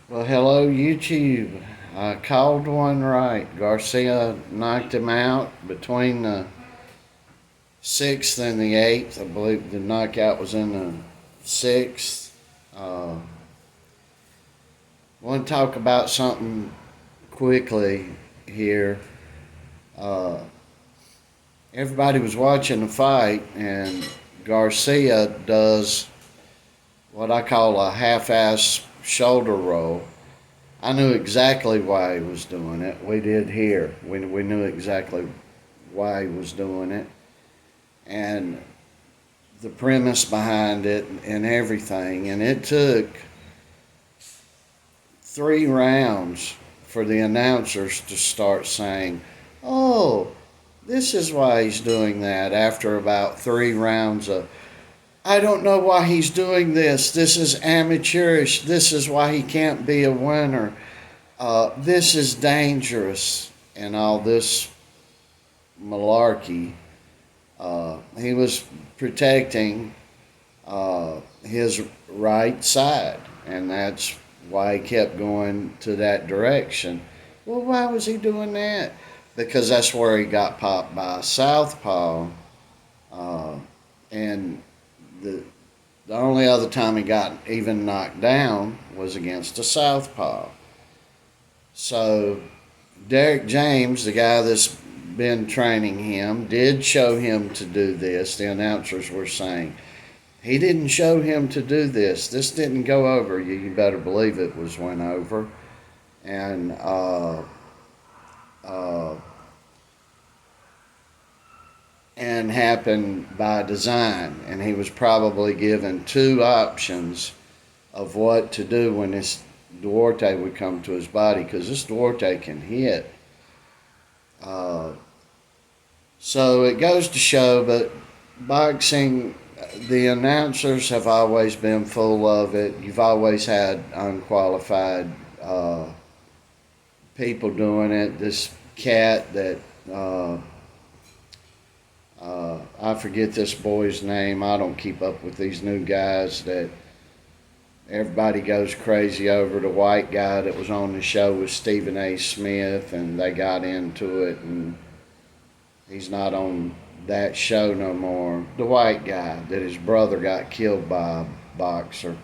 Well, hello, YouTube. I called one right. Garcia knocked him out between the sixth and the eighth. I believe the knockout was in the sixth. I want to talk about something quickly here. Uh, Everybody was watching the fight, and Garcia does what I call a half ass shoulder roll. I knew exactly why he was doing it. We did here. We knew exactly why he was doing it. And the premise behind it and everything. And it took 3 rounds for the announcers to start saying, oh, this is why he's doing that after about 3 rounds of, I don't know why he's doing this. This is amateurish. This is why he can't be a winner. This is dangerous and all this malarkey. He was protecting his right side, and that's why he kept going to that direction. Well, why was he doing that? Because that's where he got popped by a southpaw, and the the only other time he got even knocked down was against a southpaw. So Derek James, the guy that's been training him, did show him to do this. The announcers were saying he didn't show him to do this. This didn't go over. You better believe it was went over, and uh, and happened by design. And he was probably given 2 options of what to do when this Duarte would come to his body, because this Duarte can hit. Uh, so it goes to show, but boxing, the announcers have always been full of it. You've always had unqualified people doing it. This cat that I forget this boy's name. I don't keep up with these new guys that everybody goes crazy over. The white guy that was on the show with Stephen A. Smith, and they got into it, and he's not on that show no more. The white guy that his brother got killed by a boxer.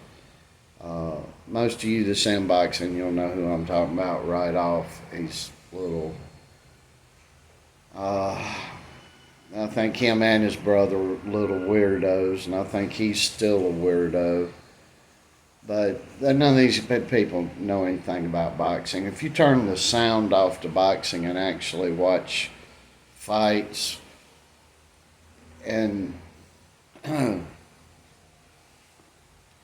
Most of you that's in boxing, you'll know who I'm talking about right off. He's little. I think him and his brother were little weirdos, and I think he's still a weirdo. But none of these people know anything about boxing. If you turn the sound off to boxing and actually watch fights, and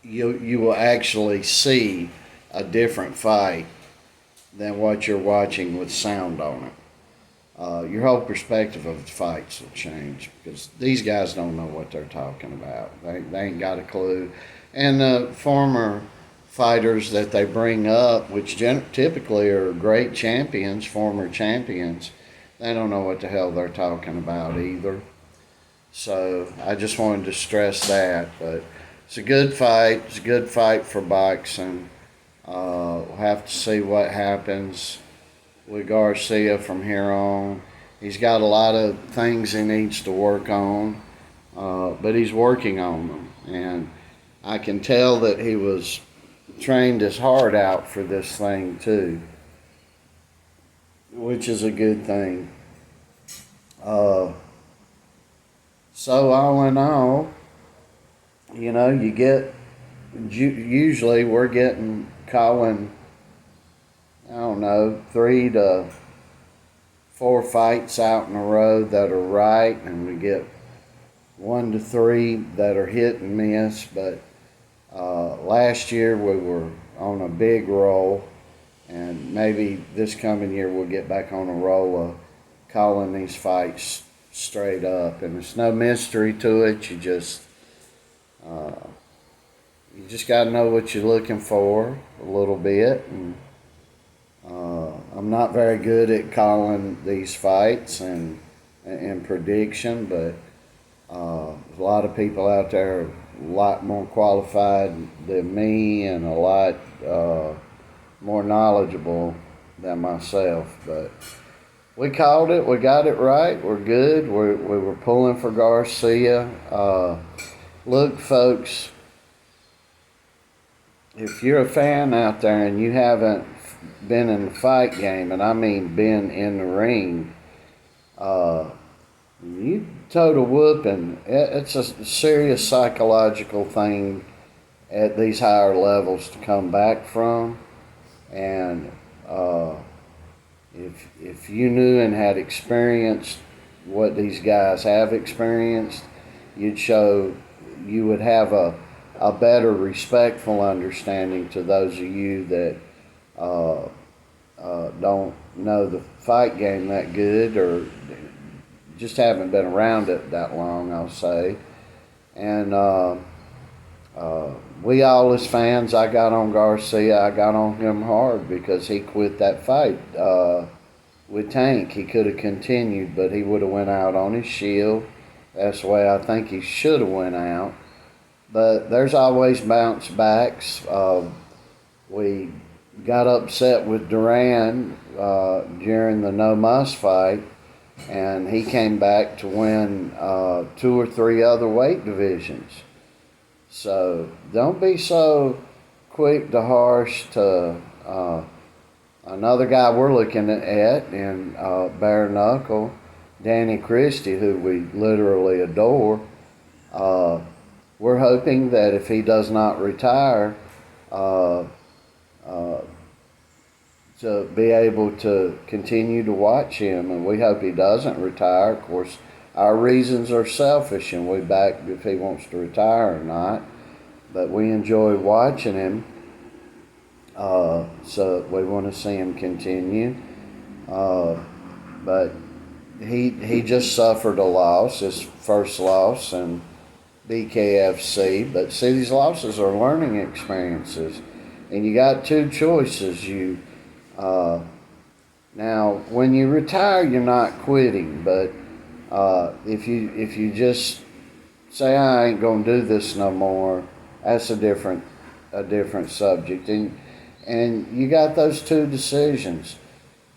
you will actually see a different fight than what you're watching with sound on it. Your whole perspective of the fights will change, because these guys don't know what they're talking about. They ain't got a clue. And the former fighters that they bring up, which typically are great champions, former champions, they don't know what the hell they're talking about either. So I just wanted to stress that. But it's a good fight. It's a good fight for boxing. We'll have to see what happens with Garcia from here on. He's got a lot of things he needs to work on, but he's working on them. And I can tell that he was trained his heart out for this thing too, which is a good thing. Uh, so all in all, you get, usually we're getting calling, I don't know, 3 to 4 fights out in a row that are right, and we get 1 to 3 that are hit and miss. But last year we were on a big roll, and maybe this coming year we'll get back on a roll of calling these fights straight up. And there's no mystery to it. Uh, you just got to know what you're looking for a little bit. And I'm not very good at calling these fights and prediction, but a lot of people out there are a lot more qualified than me, and a lot more knowledgeable than myself. But we called it. We got it right. We're good. We were pulling for Garcia. Look, folks, if you're a fan out there and you haven't been in the fight game, and I mean been in the ring, you total whooping. It's a serious psychological thing at these higher levels to come back from. And if you knew and had experienced what these guys have experienced, you would have a better respectful understanding to those of you that don't know the fight game that good, or just haven't been around it that long, I'll say. And we all as fans, I got on Garcia. I got on him hard because he quit that fight with Tank. He could have continued, but he would have went out on his shield. That's the way I think he should have went out. But there's always bounce backs. We got upset with Duran during the No Muss fight, and he came back to win 2 or 3 other weight divisions. So don't be so quick to harsh to another guy we're looking at in bare knuckle, Danny Christie, who we literally adore. We're hoping that if he does not retire, to be able to continue to watch him, and we hope he doesn't retire. Of course, our reasons are selfish, and we back if he wants to retire or not. But we enjoy watching him, so we want to see him continue. But he just suffered a loss, his first loss in BKFC. But see, these losses are learning experiences, and you got 2 choices. Now, when you retire, you're not quitting, but if you just say, I ain't gonna do this no more, that's a different subject. And you got those 2 decisions.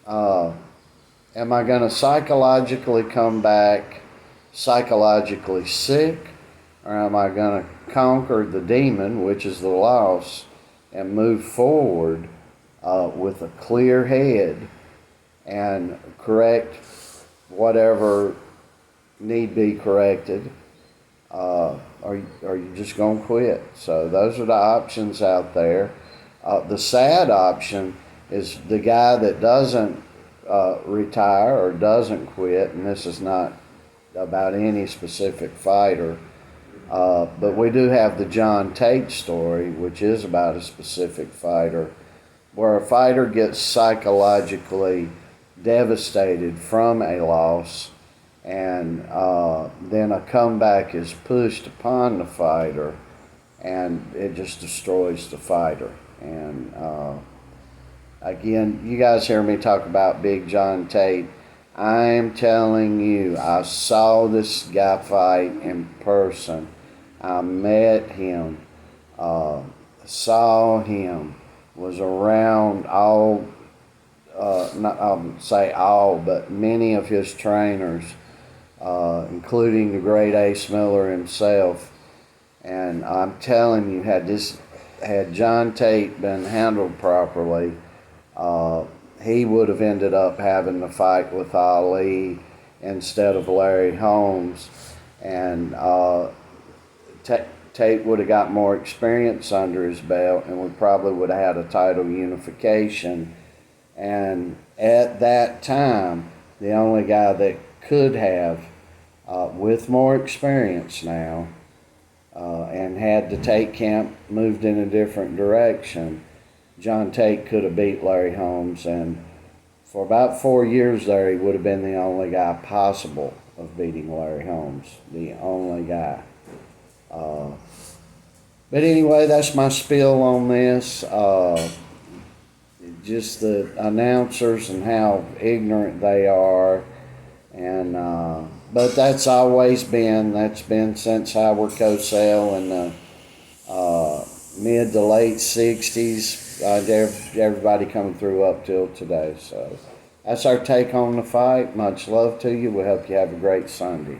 Am I gonna psychologically come back psychologically sick, or am I gonna conquer the demon, which is the loss, and move forward with a clear head and correct whatever need be corrected? Are you just going to quit? So those are the options out there. The sad option is the guy that doesn't retire or doesn't quit, and this is not about any specific fighter, but we do have the John Tate story, which is about a specific fighter, where a fighter gets psychologically devastated from a loss, and then a comeback is pushed upon the fighter, and it just destroys the fighter. And again, you guys hear me talk about Big John Tate. I am telling you, I saw this guy fight in person. I met him, saw him, was around all, not I would say all, but many of his trainers, including the great Ace Miller himself. And I'm telling you, had John Tate been handled properly, he would have ended up having the fight with Ali instead of Larry Holmes. And Tate would have got more experience under his belt, and we probably would have had a title unification. And at that time, the only guy that could have, with more experience now, and had the Tate camp moved in a different direction, John Tate could have beat Larry Holmes, and for about 4 years there, he would have been the only guy possible of beating Larry Holmes, the only guy. But anyway, that's my spiel on this. Just the announcers and how ignorant they are, and but that's been since Howard Cosell in the mid to late 60s. everybody coming through up till today. So that's our take on the fight. Much love to you. We hope you have a great Sunday.